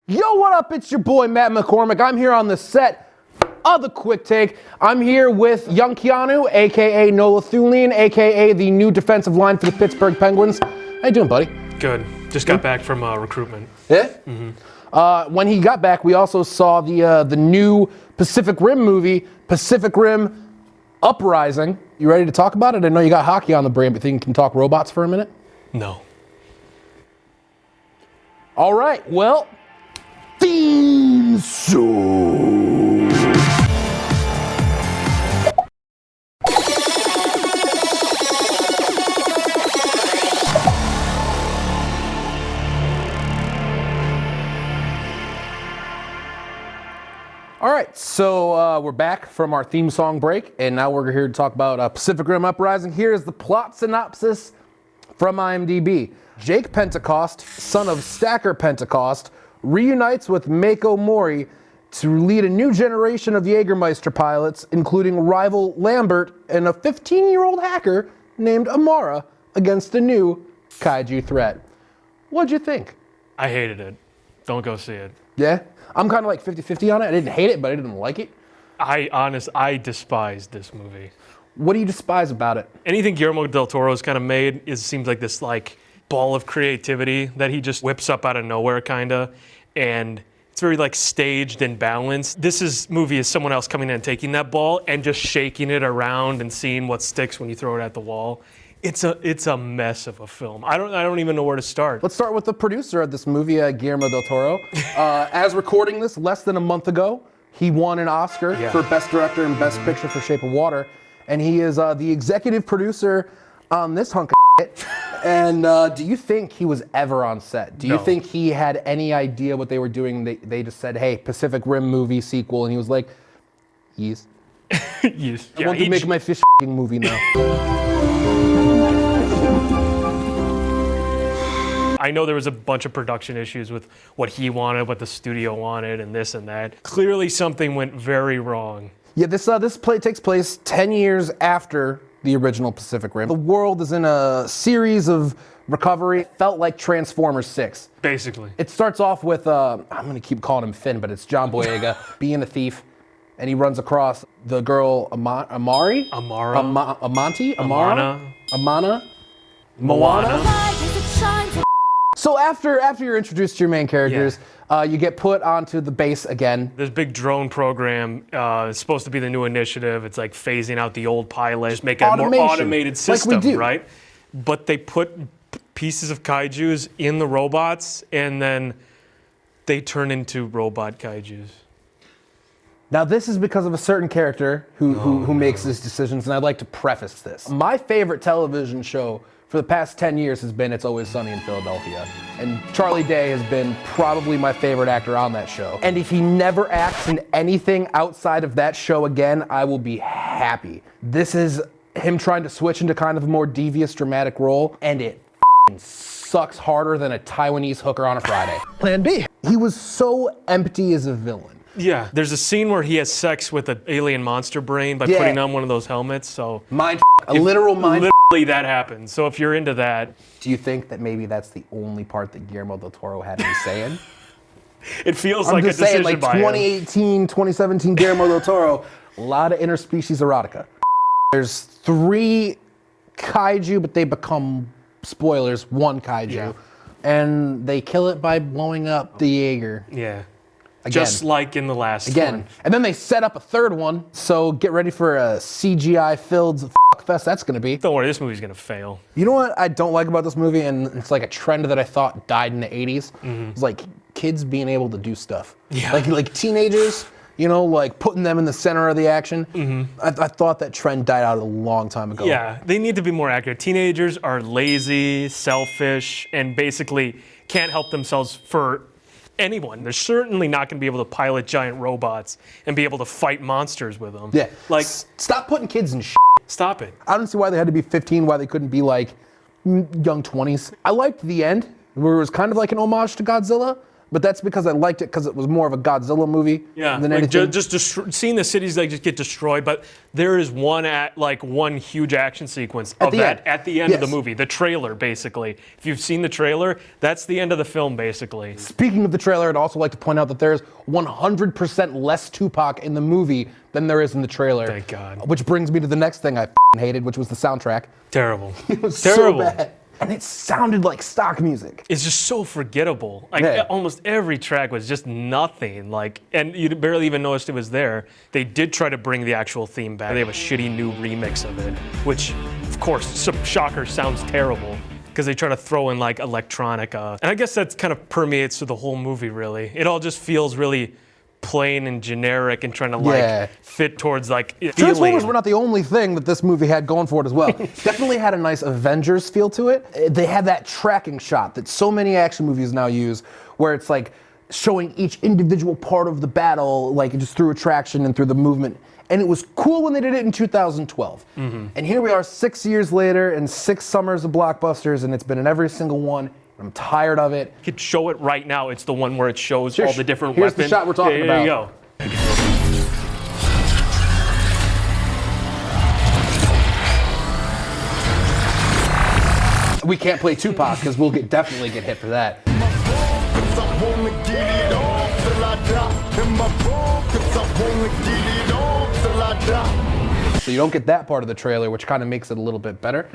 Yo, what up? It's your boy Matt McCormick. I'm here on the set of The Quick Take. I'm here with young Keanu, aka Noah Thulian, aka the new defensive line for the Pittsburgh Penguins. How you doing, buddy? Good. Just got back from recruitment. Yeah? Mm-hmm. When he got back, we also saw the new Pacific Rim movie, Pacific Rim Uprising. You ready to talk about it? I know you got hockey on the brain, but think you can talk robots for a minute? No. All right, well, theme song. All right, so we're back from our theme song break, and now we're here to talk about Pacific Rim Uprising. Here's the plot synopsis from IMDb. Jake Pentecost, son of Stacker Pentecost, reunites with Mako Mori to lead a new generation of Jägermeister pilots, including rival Lambert and a 15-year-old hacker named Amara, against a new kaiju threat. What'd you think? I hated it. Don't go see it. Yeah? I'm kind of like 50-50 on it. I didn't hate it, but I didn't like it. I despised this movie. What do you despise about it? Anything Guillermo del Toro's kind of made seems like this ball of creativity that he just whips up out of nowhere kinda, and it's very staged and balanced. This movie is someone else coming in and taking that ball and just shaking it around and seeing what sticks when you throw it at the wall. It's a mess of a film. I don't even know where to start. Let's start with the producer of this movie, Guillermo del Toro. As recording this less than a month ago, he won an Oscar for Best Director and Best Picture for Shape of Water, and he is the executive producer on this hunk of shit. And do you think he was ever on set? Do you think he had any idea what they were doing? They just said, hey, Pacific Rim movie sequel, and he was like, yes. Yes. I want to make my fish movie now. I know there was a bunch of production issues with what he wanted, what the studio wanted, and this and that. Clearly something went very wrong. Yeah, this play takes place 10 years after the original Pacific Rim. The world is in a series of recovery. It felt like Transformers 6. Basically. It starts off with, I'm going to keep calling him Finn, but it's John Boyega being a thief, and he runs across the girl Amari? Amara? Amanti? Amana? Amana? Moana? So after you're introduced to your main characters, you get put onto the base again. This big drone program is supposed to be the new initiative. It's like phasing out the old pilot, just make a more automated system, like we do. Right? But they put pieces of kaijus in the robots, and then they turn into robot kaijus. Now this is because of a certain character who makes these decisions, and I'd like to preface this. My favorite television show for the past 10 years has been It's Always Sunny in Philadelphia. And Charlie Day has been probably my favorite actor on that show. And if he never acts in anything outside of that show again, I will be happy. This is him trying to switch into kind of a more devious, dramatic role, and it sucks harder than a Taiwanese hooker on a Friday. Plan B. He was so empty as a villain. Yeah, there's a scene where he has sex with an alien monster brain by putting on one of those helmets, so... Literal mind. Literally that happens, so if you're into that... Do you think that maybe that's the only part that Guillermo del Toro had any say in? It feels like a decision by him. 2018, 2017 Guillermo del Toro, a lot of interspecies erotica. There's 3 kaiju, but they become, spoilers, 1 kaiju. Yeah. And they kill it by blowing up the Jaeger. Yeah. Again. Just like in the last one. And then they set up a 3rd one, so get ready for a CGI-filled fest that's gonna be. Don't worry, this movie's gonna fail. You know what I don't like about this movie, and it's like a trend that I thought died in the 80s? It's like kids being able to do stuff. Yeah. Like teenagers, putting them in the center of the action. I thought that trend died out a long time ago. Yeah, they need to be more accurate. Teenagers are lazy, selfish, and basically can't help themselves for anyone. They're certainly not going to be able to pilot giant robots and be able to fight monsters with them. Yeah. Stop putting kids in shit. Stop it. I don't see why they had to be 15, why they couldn't be young 20s. I liked the end, where it was kind of like an homage to Godzilla. but that's because I liked it because it was more of a Godzilla movie Yeah, than like anything. seeing the cities like just get destroyed, but there is one huge action sequence of the that end. at the end of the Yes. movie, the trailer basically. If you've seen the trailer, that's the end of the film basically. Speaking of the trailer, I'd also like to point out that there's 100% less Tupac in the movie than there is in the trailer. Thank God. Which brings me to the next thing I hated, which was the soundtrack. Terrible. It was Terrible. so bad. And it sounded like stock music. It's just so forgettable. Like Yeah. almost every track was just nothing. And you barely even noticed it was there. They did try to bring the actual theme back. They have a shitty new remix of it, which, of course, shocker, sounds terrible because they try to throw in like electronica. And I guess that kind of permeates through the whole movie. Really, it all just feels really plain and generic and trying to Yeah. fit towards like Transformers feeling. were not the only thing that this movie had going for it as well. Definitely had a nice Avengers feel to it. They had that tracking shot that so many action movies now use, where it's like showing each individual part of the battle, like just through attraction and through the movement. And it was cool when they did it in 2012. And here we are 6 years later and 6 summers of blockbusters, and it's been in every single one. I'm tired of it. You could show it right now. It's the one where it shows all the different Here's weapons. the shot we're talking There you about. go. We can't play Tupac because we'll definitely get hit for that. So you don't get that part of the trailer, which kind of makes it a little bit better.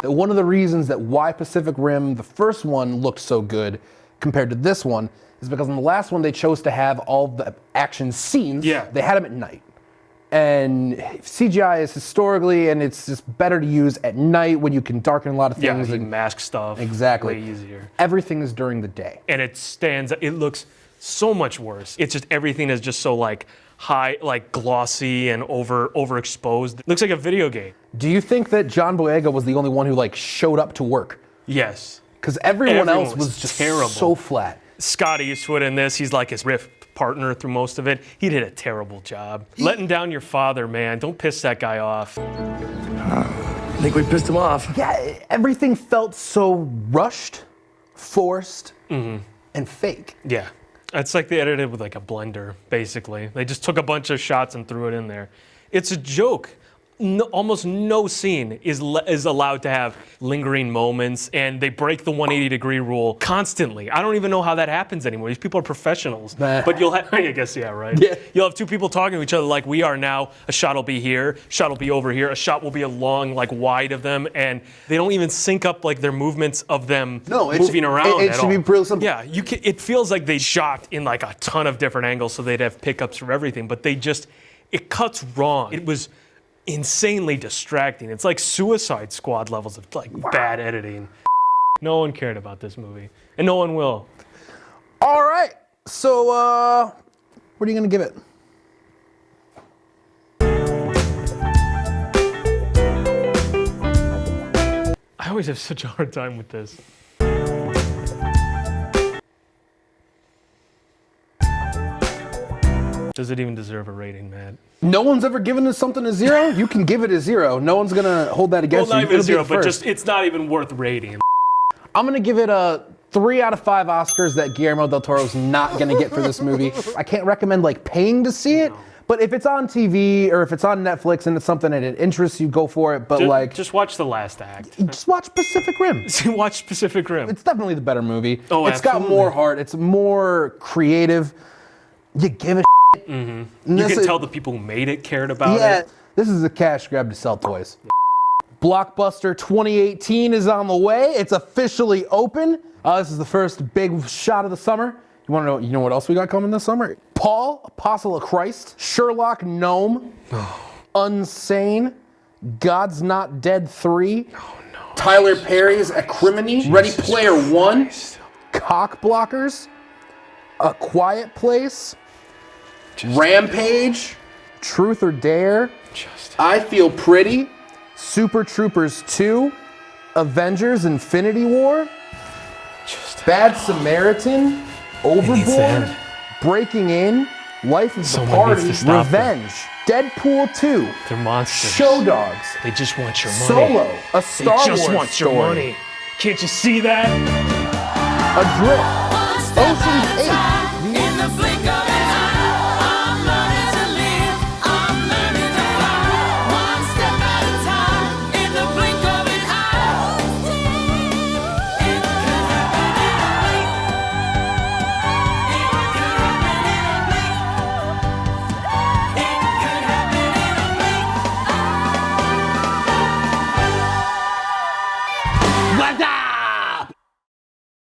One of the reasons that why Pacific Rim, the first one, looked so good compared to this one is because in the last one they chose to have all the action scenes. Yeah. They had them at night. And CGI is historically, and it's just better to use at night when you can darken a lot of Yeah, things. you can and mask stuff. Exactly. Way easier. Everything is during the day. And it looks so much worse. It's just everything is just so like high, like glossy and overexposed. It looks like a video game. Do you think that John Boyega was the only one who like showed up to work? Yes. Because everyone else Everyone was was just terrible. so flat. Scott Eastwood in this, he's like his riff partner through most of it. He did a terrible job. Letting down your father, man. Don't piss that guy off. I think we pissed him off. Yeah, everything felt so rushed, forced, and fake. Yeah. It's like they edited with like a blender, basically. They just took a bunch of shots and threw it in there. It's a joke. Almost no scene is allowed to have lingering moments, and they break the 180-degree rule constantly. I don't even know how that happens anymore. These people are professionals. But you'll have, I guess, yeah, right? Yeah. You'll have two people talking to each other like we are now. A shot will be here, shot will be over here, a shot will be along, like wide of them, and they don't even sync up like their movements of them moving around It at should all. be real simple. Yeah, it feels like they shot in like a ton of different angles so they'd have pickups for everything, but it cuts wrong. It was insanely distracting. It's like Suicide Squad levels of like bad editing. No one cared about this movie, and no one will. All right, so what are you gonna give it? I always have such a hard time with this. Does it even deserve a rating, Matt? No one's ever given us something a 0. You can give it a 0. No one's gonna hold that against Well, not you. even a It'll be zero, the but first. just it's not even worth rating. I'm gonna give it a 3 out of 5 Oscars that Guillermo del Toro's not gonna get for this movie. I can't recommend like paying to see it, but if it's on TV or if it's on Netflix and it's something that it interests you, go for it. But Just watch the last act. just watch Pacific Rim. Watch Pacific Rim. It's definitely the better movie. Oh, It's got absolutely. more heart. It's more creative. You give a You can tell the people who made it cared about Yeah, it. this is a cash grab to sell toys. Blockbuster 2018 is on the way. It's officially open. This is the first big shot of the summer. You want to know? You know what else we got coming this summer? Paul, Apostle of Christ, Sherlock Gnome, Unsane, God's Not Dead 3, Tyler Perry's Acrimony, Ready Player One, Cock Blockers, A Quiet Place, Rampage, Truth or Dare, I Feel Pretty, Super Troopers 2, Avengers Infinity War, Bad Samaritan, Overboard, Breaking In, Life of the Someone Party, needs to stop them. Revenge, Deadpool 2, They're monsters. Show Dogs, They just want your money. Solo, A They Star just Wars want your Story, money. Can't you see that? Adrift,